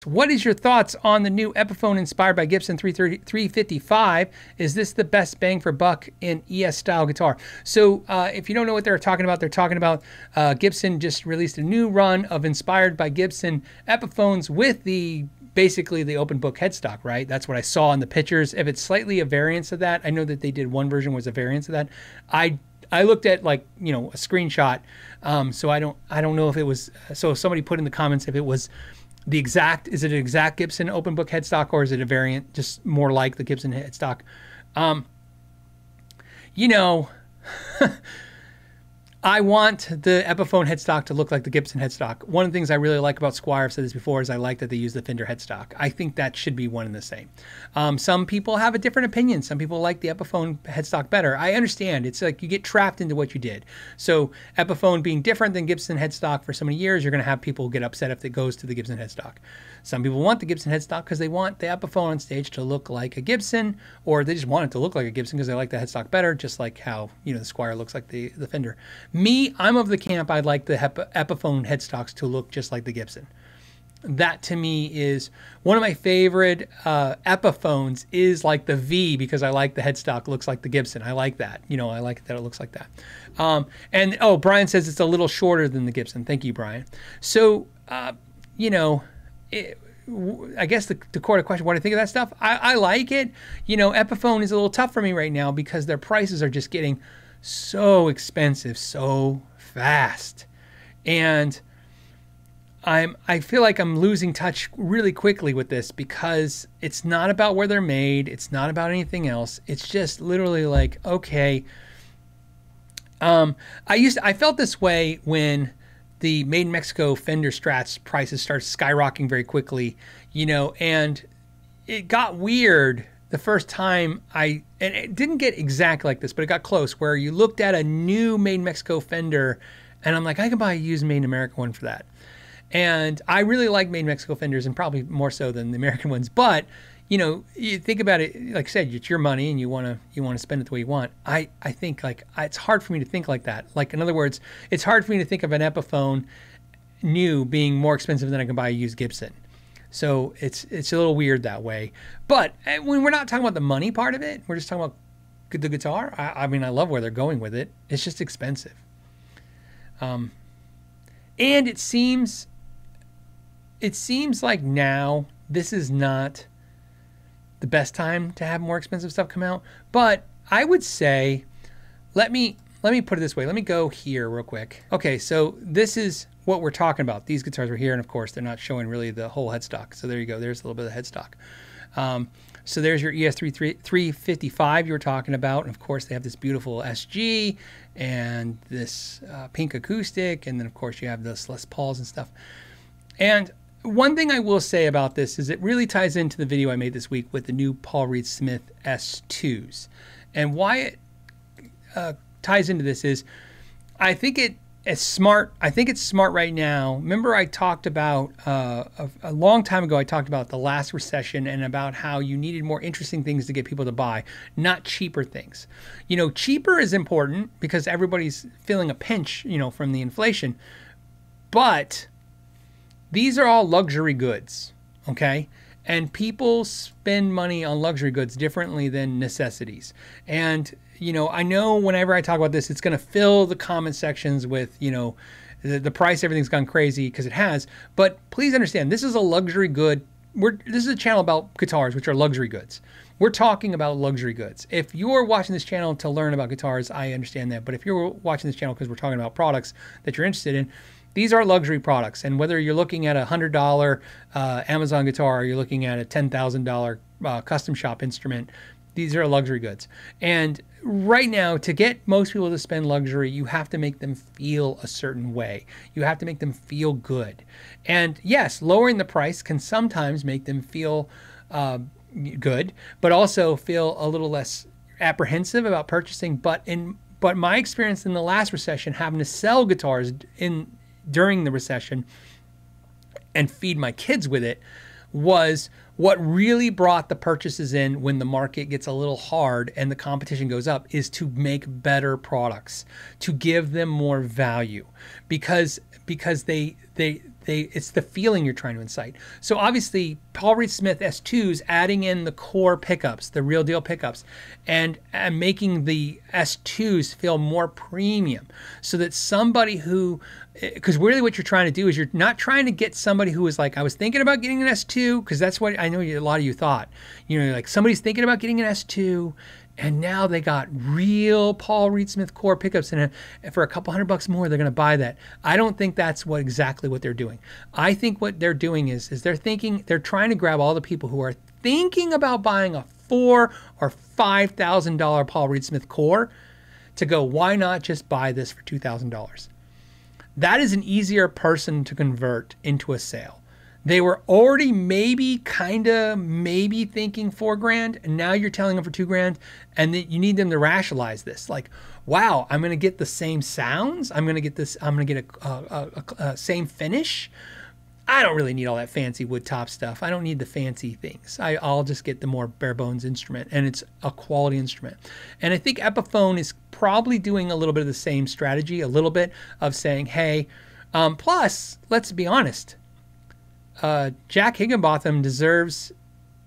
What is your thoughts on the new Epiphone inspired by Gibson 355? Is this the best bang for buck in ES style guitar? So if you don't know what they're talking about Gibson just released a new run of inspired by Gibson Epiphones with basically the open book headstock, right? That's what I saw in the pictures. If it's slightly a variance of that, I know that they did one version was a variance of that. I looked at a screenshot, so I don't know if it was. So somebody put in the comments if it was is it an exact Gibson open book headstock or is it a variant just more like the Gibson headstock? I want the Epiphone headstock to look like the Gibson headstock. One of the things I really like about Squier, I've said this before, is I like that they use the Fender headstock. I think that should be one and the same. Some people have a different opinion. Some people like the Epiphone headstock better. I understand. It's like you get trapped into what you did. So Epiphone being different than Gibson headstock for so many years, you're going to have people get upset if it goes to the Gibson headstock. Some people want the Gibson headstock because they want the Epiphone on stage to look like a Gibson, or they just want it to look like a Gibson because they like the headstock better, just like how the Squier looks like the Fender. Me, I'm of the camp I'd like the Epiphone headstocks to look just like the Gibson. That to me is one of my favorite Epiphones is like the V because I like the headstock looks like the Gibson. I like that. I like that it looks like that. And Brian says it's a little shorter than the Gibson. Thank you, Brian. So, I guess the core of the question, what do I think of that stuff? I like it. Epiphone is a little tough for me right now because their prices are just getting so expensive so fast. And I feel like I'm losing touch really quickly with this because it's not about where they're made. It's not about anything else. It's just literally like, okay. I felt this way when the Made in Mexico Fender Strats prices started skyrocketing very quickly, and it got weird the first time and it didn't get exact like this, but it got close, where you looked at a new Made in Mexico Fender, and I'm like, I can buy a used Made in America one for that. And I really like Made in Mexico Fenders, and probably more so than the American ones, but you think about it, like I said, it's your money and you want to spend it the way you want. I think it's hard for me to think like that. Like, in other words, it's hard for me to think of an Epiphone new being more expensive than I can buy a used Gibson. So it's a little weird that way. But when we're not talking about the money part of it, we're just talking about the guitar. I mean, I love where they're going with it. It's just expensive. And it seems like now this is not the best time to have more expensive stuff come out. But I would say, let me put it this way. Let me go here real quick. Okay, so this is what we're talking about. These guitars are here, and of course, they're not showing really the whole headstock. So there you go. There's a little bit of headstock. So there's your ES355 you were talking about. And of course, they have this beautiful SG and this pink acoustic. And then, of course, you have the Les Pauls and stuff. And one thing I will say about this is it really ties into the video I made this week with the new Paul Reed Smith S2s. And why it ties into this is I think it's smart. I think it's smart right now. Remember I talked about, a long time ago, I talked about the last recession and about how you needed more interesting things to get people to buy, not cheaper things. Cheaper is important because everybody's feeling a pinch, from the inflation. But these are all luxury goods, okay? And people spend money on luxury goods differently than necessities. And, I know whenever I talk about this, it's going to fill the comment sections with, the price, everything's gone crazy, because it has. But please understand, this is a luxury good. This is a channel about guitars, which are luxury goods. We're talking about luxury goods. If you're watching this channel to learn about guitars, I understand that. But if you're watching this channel because we're talking about products that you're interested in, these are luxury products. And whether you're looking at a $100 Amazon guitar or you're looking at a $10,000 custom shop instrument, these are luxury goods. And right now, to get most people to spend luxury, you have to make them feel a certain way. You have to make them feel good. And yes, lowering the price can sometimes make them feel good, but also feel a little less apprehensive about purchasing. But my experience in the last recession, having to sell guitars during the recession and feed my kids with it, was what really brought the purchases in when the market gets a little hard and the competition goes up, is to make better products, to give them more value, because it's the feeling you're trying to incite. So obviously, Paul Reed Smith S2s adding in the core pickups, the real deal pickups, and making the S2s feel more premium, so that somebody who, because really what you're trying to do is you're not trying to get somebody who is like, I was thinking about getting an S2, because that's what I know a lot of you thought. Like somebody's thinking about getting an S2, and now they got real Paul Reed Smith core pickups in it, and for a couple $100 more, they're going to buy that. I don't think that's exactly what they're doing. I think what they're doing is they're trying to grab all the people who are thinking about buying a $4,000 or $5,000 Paul Reed Smith core to go, why not just buy this for $2,000? That is an easier person to convert into a sale. They were already maybe thinking $4,000, and now you're telling them for $2,000, and that you need them to rationalize this. Like, wow, I'm going to get the same sounds. I'm going to get a same finish. I don't really need all that fancy wood top stuff. I don't need the fancy things. I'll just get the more bare bones instrument, and it's a quality instrument. And I think Epiphone is probably doing a little bit of the same strategy, a little bit of saying, hey, plus, let's be honest, Jack Higginbotham deserves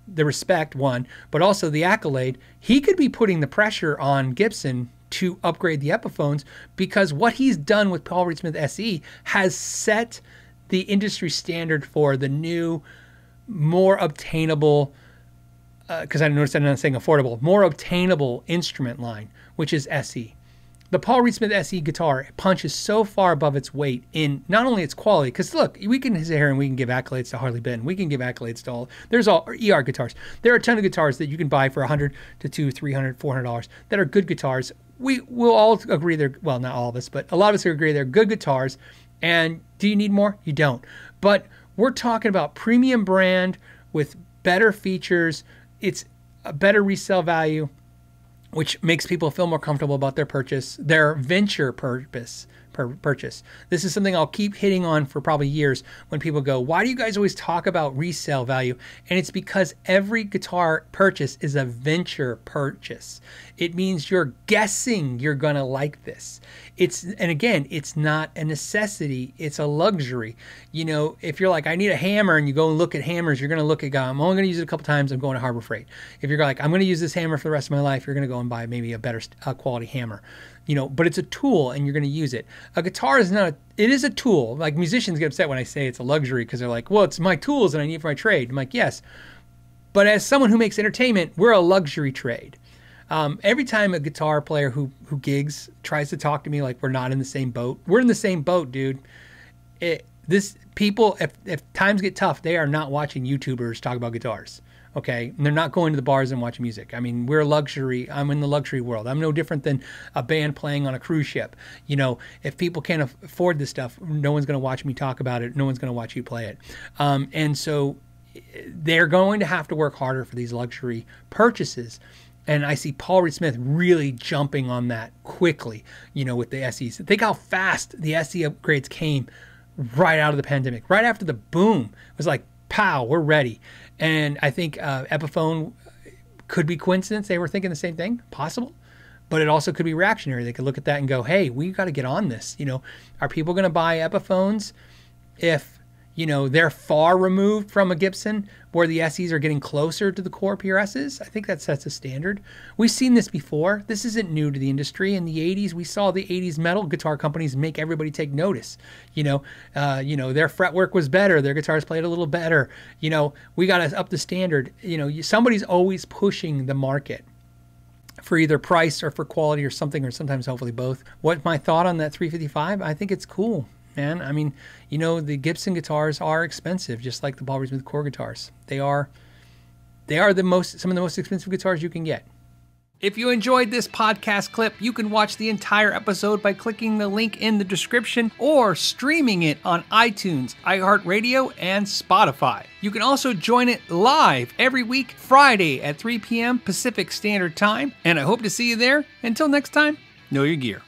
the respect, one, but also the accolade. He could be putting the pressure on Gibson to upgrade the Epiphones, because what he's done with Paul Reed Smith SE has set the industry standard for the new, more obtainable, because I noticed I'm not saying affordable, more obtainable instrument line, which is SE. The Paul Reed Smith SE guitar punches so far above its weight in not only its quality, because look, we can sit here and we can give accolades to Harley Benton. We can give accolades to there's all ER guitars. There are a ton of guitars that you can buy for $100 to $200, $300, $400 that are good guitars. We'll all agree well, not all of us, but a lot of us agree they're good guitars. And do you need more? You don't. But we're talking about premium brand with better features. It's a better resale value, which makes people feel more comfortable about their purchase, their venture purchase. This is something I'll keep hitting on for probably years when people go, why do you guys always talk about resale value? And it's because every guitar purchase is a venture purchase. It means you're guessing you're going to like this. And again, it's not a necessity. It's a luxury. If you're like, I need a hammer, and you go and look at hammers, you're going to look at, I'm only going to use it a couple times. I'm going to Harbor Freight. If you're like, I'm going to use this hammer for the rest of my life, you're going to go and buy maybe a better quality hammer. But it's a tool, and you're going to use it. A guitar is not, it is a tool. Like, musicians get upset when I say it's a luxury, because they're like, well, it's my tools and I need it for my trade. I'm like, yes. But as someone who makes entertainment, we're a luxury trade. Every time a guitar player who gigs tries to talk to me like we're not in the same boat, we're in the same boat, dude. If times get tough, they are not watching YouTubers talk about guitars. Okay, and they're not going to the bars and watching music. I mean, we're luxury. I'm in the luxury world. I'm no different than a band playing on a cruise ship. If people can't afford this stuff, no one's going to watch me talk about it. No one's going to watch you play it. And so they're going to have to work harder for these luxury purchases. And I see Paul Reed Smith really jumping on that quickly, with the SEs. Think how fast the SE upgrades came right out of the pandemic, right after the boom. It was like, pow, we're ready. And I think Epiphone could be coincidence. They were thinking the same thing, possible. But it also could be reactionary. They could look at that and go, hey, we got to get on this. Are people going to buy Epiphones if, they're far removed from a Gibson where the SEs are getting closer to the core PRSs? I think that sets a standard. We've seen this before. This isn't new to the industry. In the 80s, we saw the 80s metal guitar companies make everybody take notice. Their fretwork was better. Their guitars played a little better. We got to up the standard. Somebody's always pushing the market for either price or for quality or something, or sometimes hopefully both. What's my thought on that 355? I think it's cool. Man, I mean, the Gibson guitars are expensive, just like the Paul Reed Smith core guitars. They are some of the most expensive guitars you can get. If you enjoyed this podcast clip, you can watch the entire episode by clicking the link in the description or streaming it on iTunes, iHeartRadio, and Spotify. You can also join it live every week, Friday at 3 p.m. Pacific Standard Time, and I hope to see you there. Until next time, know your gear.